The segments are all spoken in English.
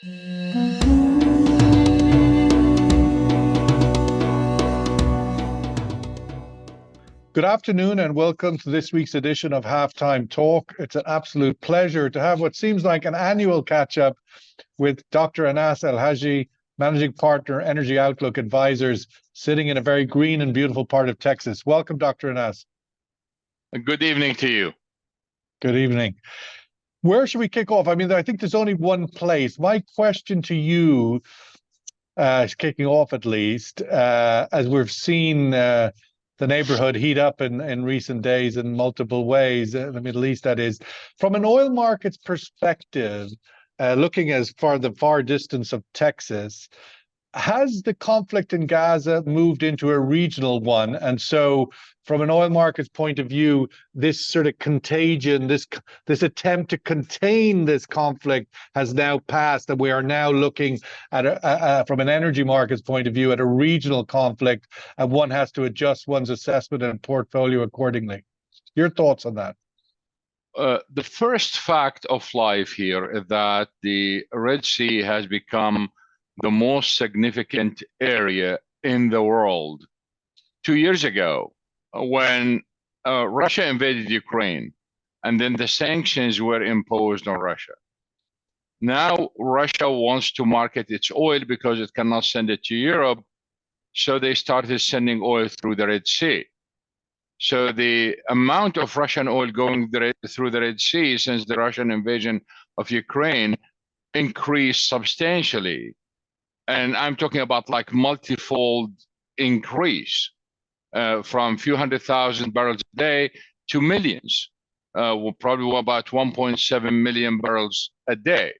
Good afternoon and welcome to this week's edition of Halftime Talk. It's an absolute pleasure to have what seems like an annual catch-up with Dr. Anas Alhajji, Managing Partner, Energy Outlook Advisors, sitting in a very green and beautiful part of Texas. Welcome, Dr. Anas. Good evening to you. Good evening. Where should we kick off? I mean, I think there's only one place. My question to you, kicking off at least, as we've seen the neighborhood heat up in recent days in multiple ways, the Middle East, that is. From an oil markets perspective, looking as far the far distance of Texas, has the conflict in Gaza moved into a regional one? And so from an oil markets point of view, this sort of contagion, this attempt to contain this conflict has now passed, and we are now looking at, from an energy markets point of view, at a regional conflict, and one has to adjust one's assessment and portfolio accordingly. Your thoughts on that? The first fact of life here is that the Red Sea has become the most significant area in the world. 2 years ago, when Russia invaded Ukraine, and then the sanctions were imposed on Russia. Now Russia wants to market its oil because it cannot send it to Europe, so they started sending oil through the Red Sea. So the amount of Russian oil going through the Red Sea since the Russian invasion of Ukraine increased substantially. And I'm talking about like multifold increase from a few 100,000 barrels a day to millions, probably about 1.7 million barrels a day.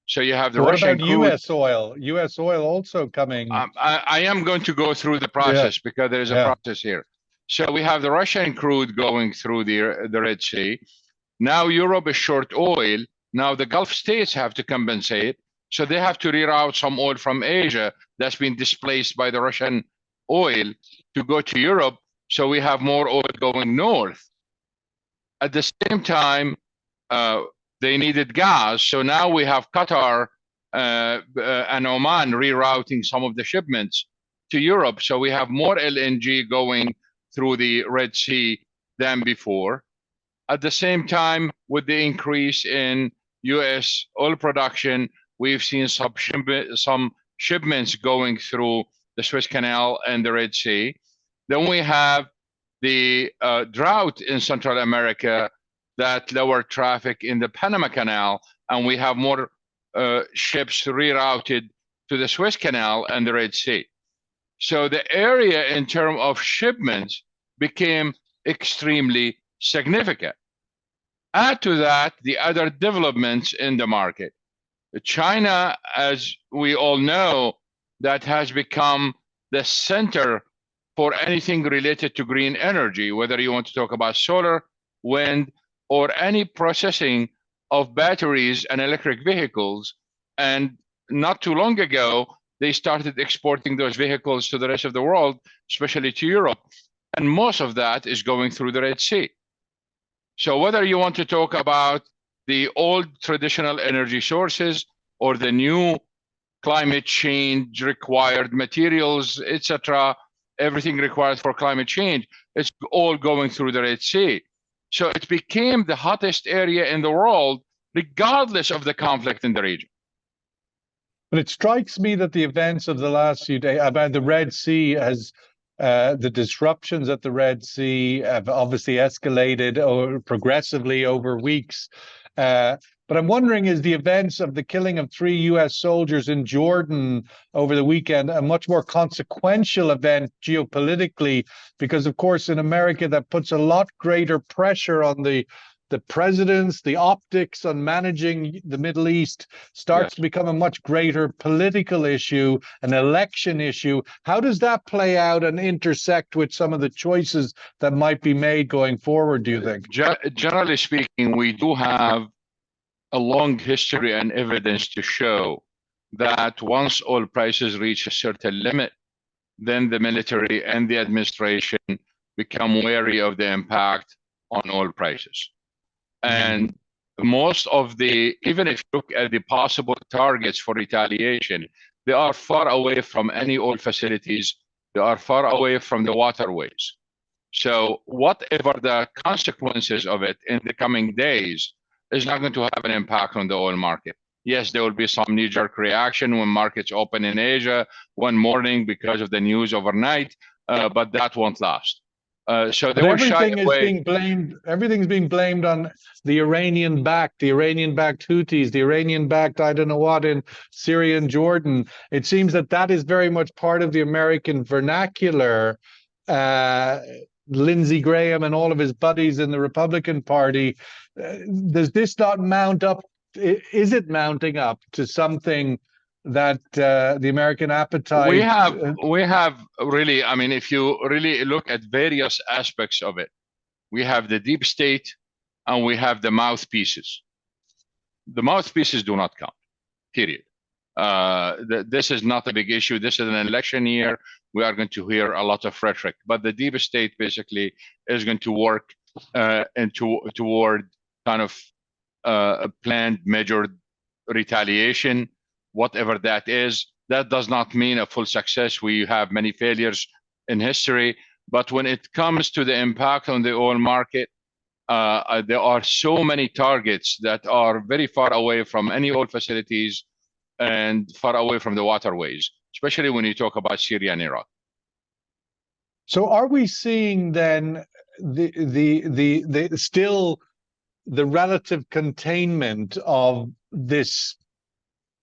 So you have the Russian crude. What about U.S. oil? U.S. oil also coming. I am going to go through the process because there is a process here. So we have the Russian crude going through the Red Sea. Now Europe is short oil. Now the Gulf states have to compensate. So they have to reroute some oil from Asia that's been displaced by the Russian oil to go to Europe. So we have more oil going north. At the same time, they needed gas. So now we have Qatar and Oman rerouting some of the shipments to Europe. So we have more LNG going through the Red Sea than before. At the same time, with the increase in US oil production, we've seen some shipments going through the Suez Canal and the Red Sea. Then we have the drought in Central America that lowered traffic in the Panama Canal, and we have more ships rerouted to the Suez Canal and the Red Sea. So the area in terms of shipments became extremely significant. Add to that the other developments in the market. China, as we all know, that has become the center for anything related to green energy, whether you want to talk about solar, wind, or any processing of batteries and electric vehicles. And not too long ago, they started exporting those vehicles to the rest of the world, especially to Europe. And most of that is going through the Red Sea. So whether you want to talk about the old traditional energy sources or the new climate change required materials, etc., everything required for climate change, it's all going through the Red Sea. So it became the hottest area in the world, regardless of the conflict in the region. But it strikes me that the events of the last few days about the Red Sea has the disruptions at the Red Sea have obviously escalated progressively over weeks. But I'm wondering, is the events of the killing of 3 U.S. soldiers in Jordan over the weekend a much more consequential event geopolitically? Because, of course, in America, that puts a lot greater pressure on the presidents, the optics on managing the Middle East starts to become a much greater political issue, an election issue. How does that play out and intersect with some of the choices that might be made going forward, do you think? Generally speaking, we do have a long history and evidence to show that once oil prices reach a certain limit, then the military and the administration become wary of the impact on oil prices. And most of even if you look at the possible targets for retaliation, they are far away from any oil facilities. They are far away from the waterways. So whatever the consequences of it in the coming days is not going to have an impact on the oil market. Yes, there will be some knee-jerk reaction when markets open in Asia one morning because of the news overnight, but that won't last. So they will shy away. Everything's being blamed on the Iranian-backed Houthis, the Iranian-backed I don't know what in Syria and Jordan. It seems that is very much part of the American vernacular. Lindsey Graham and all of his buddies in the Republican Party. Does this not mount up? Is it mounting up to something that the American appetite? We have really, I mean, if you really look at various aspects of it, we have the deep state and we have the mouthpieces. The mouthpieces do not count, period. This is not a big issue. This is an election year. We are going to hear a lot of rhetoric, but the deep state basically is going to work toward kind of a planned, measured retaliation, whatever that is. That does not mean a full success. We have many failures in history, but when it comes to the impact on the oil market, there are so many targets that are very far away from any oil facilities and far away from the waterways, especially when you talk about Syria and Iraq. So are we seeing then still the relative containment of this,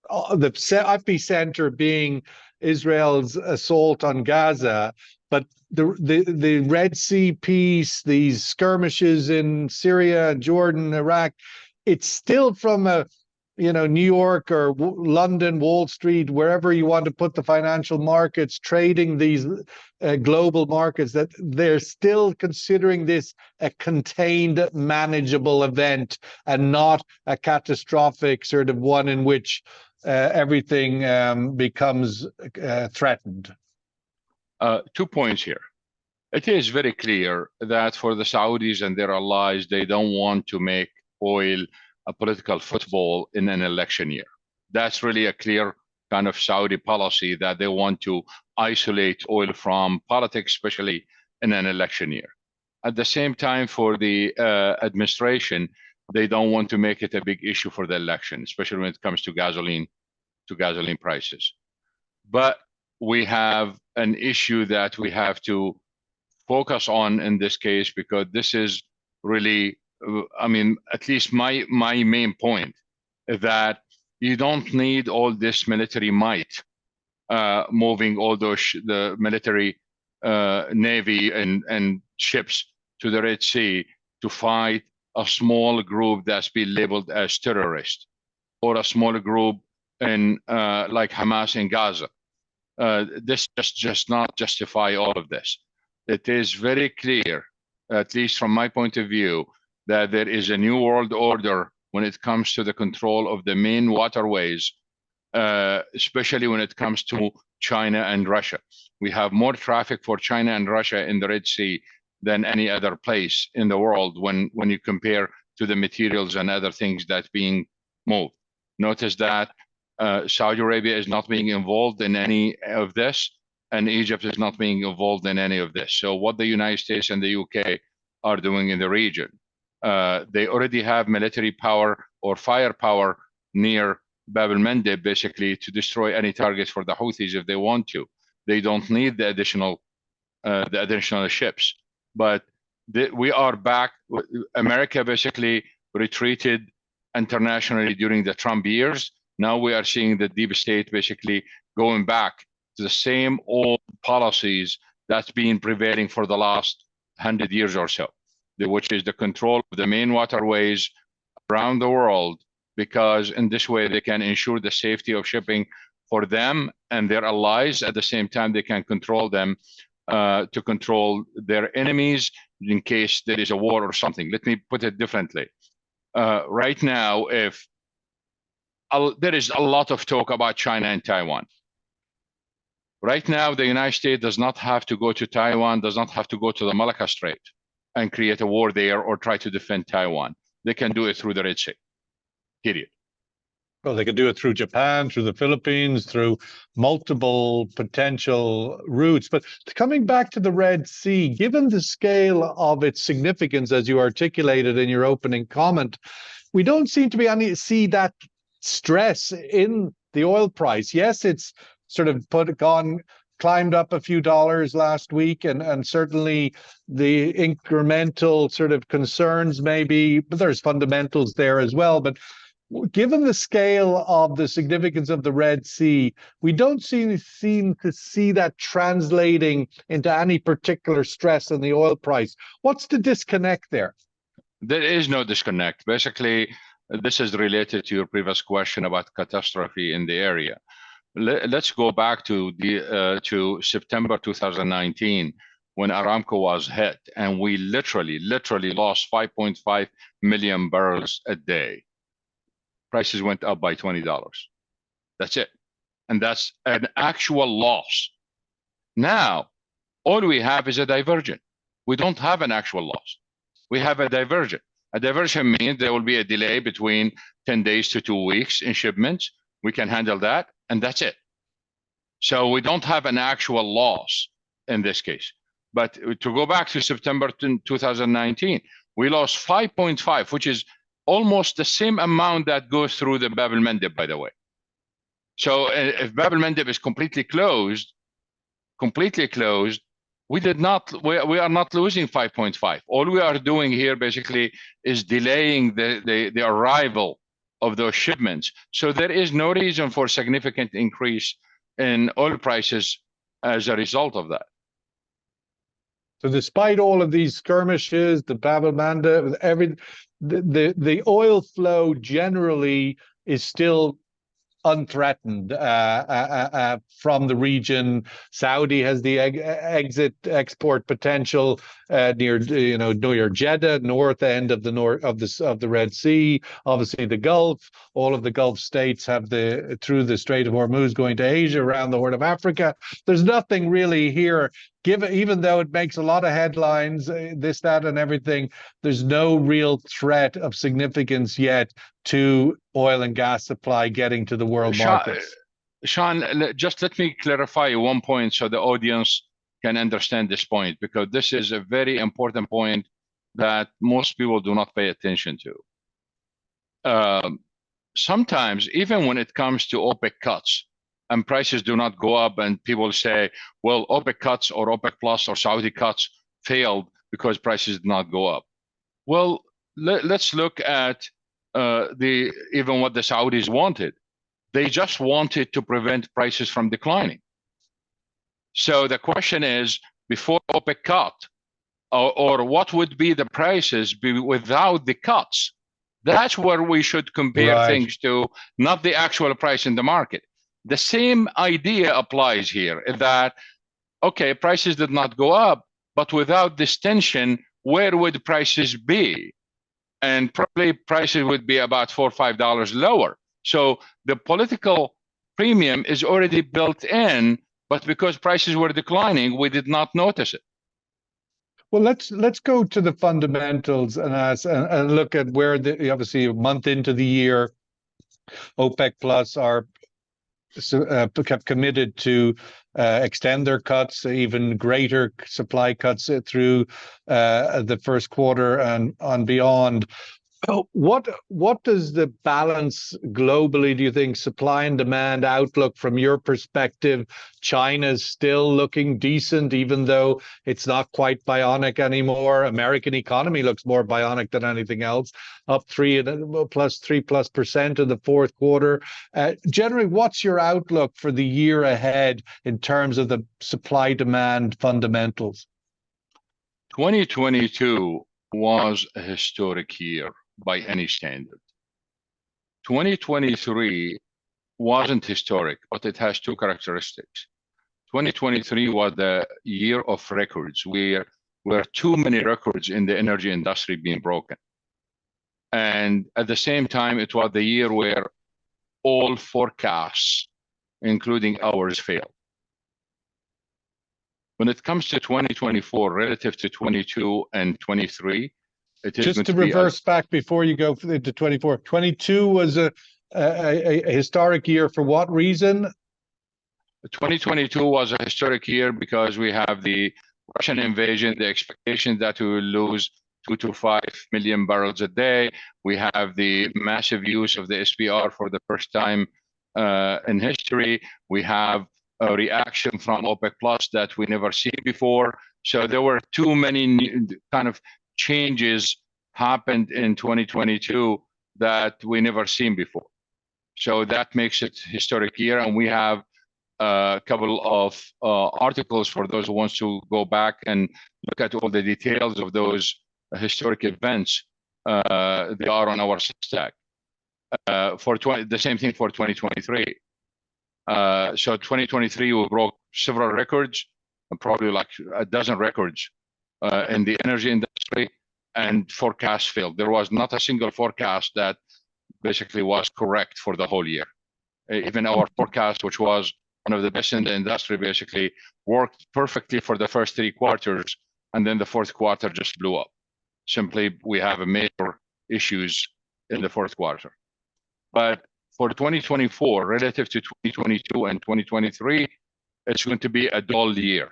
the epicenter being Israel's assault on Gaza, but the Red Sea peace, these skirmishes in Syria, Jordan, Iraq, it's still from a New York or London, Wall Street, wherever you want to put the financial markets, trading these global markets, that they're still considering this a contained, manageable event and not a catastrophic sort of one in which everything becomes threatened. 2 points here. It is very clear that for the Saudis and their allies, they don't want to make oil a political football in an election year. That's really a clear kind of Saudi policy that they want to isolate oil from politics, especially in an election year. At the same time, for the administration, they don't want to make it a big issue for the election, especially when it comes to gasoline prices. But we have an issue that we have to focus on in this case, because this is really, I mean, at least my main point, that you don't need all this military might, moving all the military navy and ships to the Red Sea to fight a small group that's been labeled as terrorist, or a smaller group in like Hamas in Gaza. This just not justify all of this. It is very clear, at least from my point of view, that there is a new world order when it comes to the control of the main waterways, especially when it comes to China and Russia. We have more traffic for China and Russia in the Red Sea than any other place in the world when you compare to the materials and other things that's being moved. Notice that Saudi Arabia is not being involved in any of this, and Egypt is not being involved in any of this. So what the United States and the UK are doing in the region, they already have military power or firepower near Bab el-Mandeb, basically, to destroy any targets for the Houthis if they want to. They don't need the additional ships. But we are back. America basically retreated internationally during the Trump years. Now we are seeing the deep state basically going back to the same old policies that's been prevailing for the last 100 years or so, which is the control of the main waterways around the world, because in this way they can ensure the safety of shipping for them and their allies. At the same time, they can control them to control their enemies in case there is a war or something. Let me put it differently. Right now, if there is a lot of talk about China and Taiwan. Right now, the United States does not have to go to Taiwan, does not have to go to the Malacca Strait and create a war there or try to defend Taiwan. They can do it through the Red Sea. period. Well, they could do it through Japan, through the Philippines, through multiple potential routes. But coming back to the Red Sea, given the scale of its significance, as you articulated in your opening comment, we don't seem to be see that stress in the oil price. Yes, it's sort of climbed up a few dollars last week, and certainly the incremental sort of concerns maybe, but there's fundamentals there as well. But given the scale of the significance of the Red Sea, we don't seem to see that translating into any particular stress in the oil price. What's the disconnect there? There is no disconnect. Basically, this is related to your previous question about catastrophe in the area. Let's go back to September 2019 when Aramco was hit, and we literally lost 5.5 million barrels a day. Prices went up by $20. That's it. And that's an actual loss. Now, all we have is a diversion. We don't have an actual loss. We have a diversion. A diversion means there will be a delay between 10 days to 2 weeks in shipments. We can handle that, and that's it. So we don't have an actual loss in this case. But to go back to September 2019, we lost 5.5, which is almost the same amount that goes through the Bab el-Mandeb, by the way. So if Bab el-Mandeb is completely closed, we are not losing 5.5. All we are doing here basically is delaying the arrival of those shipments. So there is no reason for significant increase in oil prices as a result of that. So despite all of these skirmishes, the Bab el-Mandeb, the oil flow generally is still unthreatened from the region. Saudi has the export potential near Jeddah, north end of the Red Sea. Obviously, the Gulf. All of the Gulf states have through the Strait of Hormuz going to Asia, around the Horn of Africa. There's nothing really here. Even though it makes a lot of headlines, this, that, and everything, there's no real threat of significance yet to oil and gas supply getting to the world markets. Sean, just let me clarify one point so the audience can understand this point, because this is a very important point that most people do not pay attention to. Sometimes, even when it comes to OPEC cuts, and prices do not go up, and people say, well, OPEC cuts or OPEC plus or Saudi cuts failed because prices did not go up. Well, let's look at even what the Saudis wanted. They just wanted to prevent prices from declining. So the question is, before OPEC cut, or what would be the prices without the cuts? That's where we should compare things to, not the actual price in the market. The same idea applies here, that, okay, prices did not go up, but without this tension, where would prices be? And probably prices would be about $4 or $5 lower. So the political premium is already built in, but because prices were declining, we did not notice it. Well, let's go to the fundamentals and look at where obviously a month into the year, OPEC Plus are have committed to extend their cuts, even greater supply cuts through the first quarter and beyond. What does the balance globally, do you think, supply and demand outlook from your perspective? China's still looking decent, even though it's not quite bionic anymore. American economy looks more bionic than anything else, up 3% in the fourth quarter. Generally, what's your outlook for the year ahead in terms of the supply demand fundamentals? 2022 was a historic year by any standard. 2023 wasn't historic, but it has two characteristics. 2023 was the year of records, where too many records in the energy industry being broken. And at the same time, it was the year where all forecasts, including ours, failed. When it comes to 2024, relative to 22 and 23, It is Just going to to be reverse back before you go into 24. 22 was a historic year for what reason? 2022 was a historic year because we have the Russian invasion, the expectation that we will lose 2 to 5 million barrels a day. We have the massive use of the SPR for the first time in history. We have a reaction from OPEC Plus that we never seen before. So there were too many new, kind of changes happened in 2022 that we never seen before. So that makes it historic year, and we have a couple of articles for those who wants to go back and look at all the details of those historic events. They are on our Substack. The same thing for 2023. So 2023 we broke several records, probably like a dozen records in the energy industry, and forecasts failed. There was not a single forecast that basically was correct for the whole year. Even our forecast, which was one of the best in the industry, basically worked perfectly for the first 3 quarters, and then the fourth quarter just blew up. Simply, we have a major issues in the fourth quarter. But for 2024, relative to 2022 and 2023, it's going to be a dull year.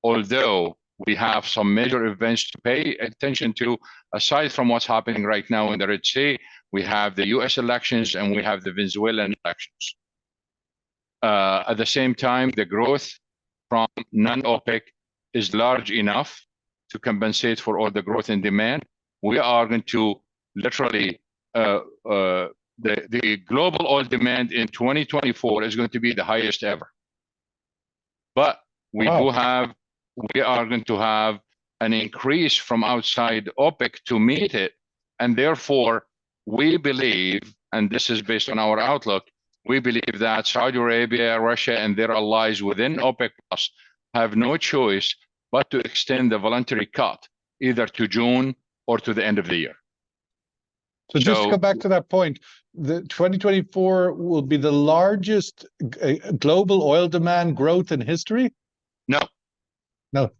Although we have some major events to pay attention to, aside from what's happening right now in the Red Sea, we have the US elections and we have the Venezuelan elections. At the same time, the growth from non-OPEC is large enough to compensate for all the growth in demand. We are going to literally, the global oil demand in 2024 is going to be the highest ever. But we are going to have an increase from outside OPEC to meet it. And therefore, we believe, and this is based on our outlook, we believe that Saudi Arabia, Russia, and their allies within OPEC Plus have no choice but to extend the voluntary cut either to June or to the end of the year. So just to go back to that point, the 2024 will be the largest global oil demand growth in history? No. No.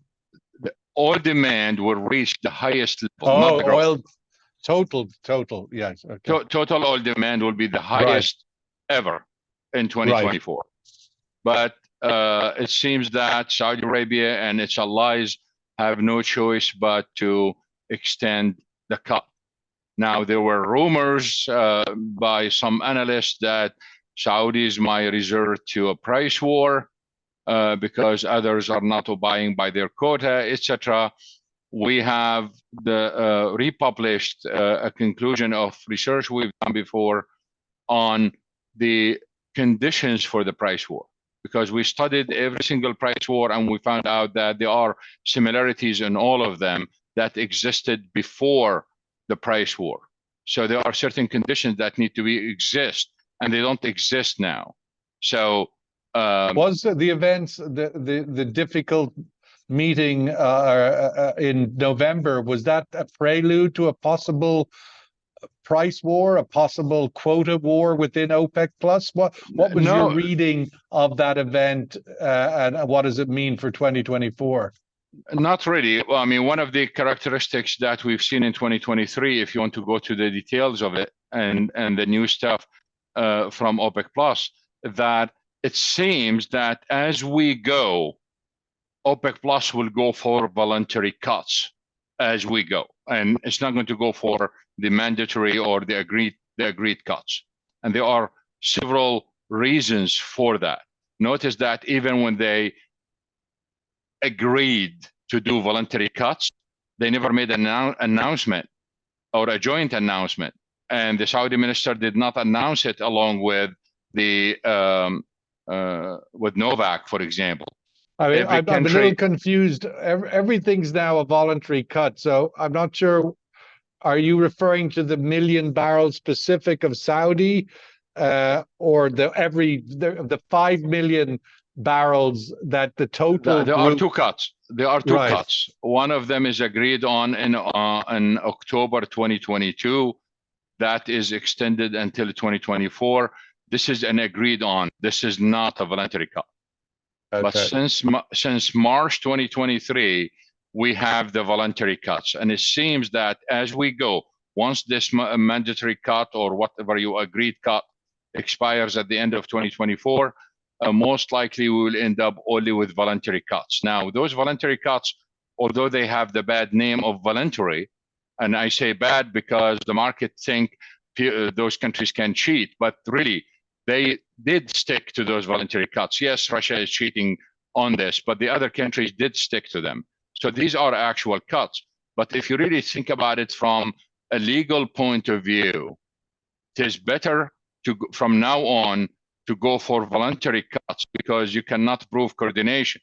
The oil demand will reach the highest level. Oh, oil total, yes. Okay. Total oil demand will be the highest ever in 2024. But it seems that Saudi Arabia and its allies have no choice but to extend the cut. Now, there were rumors by some analysts that Saudis might resort to a price war because others are not abiding by their quota, etc. We have the republished a conclusion of research we've done before on the conditions for the price war, because we studied every single price war and we found out that there are similarities in all of them that existed before the price war. So there are certain conditions that need to exist, and they don't exist now. So was the events, the difficult meeting in November, was that a prelude to a possible price war, a possible quota war within OPEC Plus? What was your reading of that event, and what does it mean for 2024? Not really. Well, I mean, one of the characteristics that we've seen in 2023, if you want to go to the details of it and the new stuff from OPEC Plus, that it seems that as we go, OPEC Plus will go for voluntary cuts as we go, and it's not going to go for the mandatory or the agreed cuts. And there are several reasons for that. Notice that even when they agreed to do voluntary cuts, they never made an announcement or a joint announcement, and the Saudi minister did not announce it along with the with Novak, for example. I mean, I'm a little confused. Everything's now a voluntary cut, so I'm not sure. Are you referring to the million barrels specific of Saudi, or the 5 million barrels that the total? There are two cuts. There are two cuts. One of them is agreed on in October 2022. That is extended until 2024. This is an agreed on. This is not a voluntary cut. Okay. But since March 2023, we have the voluntary cuts. And it seems that as we go, once this mandatory cut or whatever you agreed cut expires at the end of 2024, most likely we will end up only with voluntary cuts. Now, those voluntary cuts, although they have the bad name of voluntary, and I say bad because the market think those countries can cheat, but really they did stick to those voluntary cuts. Yes, Russia is cheating on this, but the other countries did stick to them. So these are actual cuts. But if you really think about it from a legal point of view, it is better to, from now on, to go for voluntary cuts because you cannot prove coordination.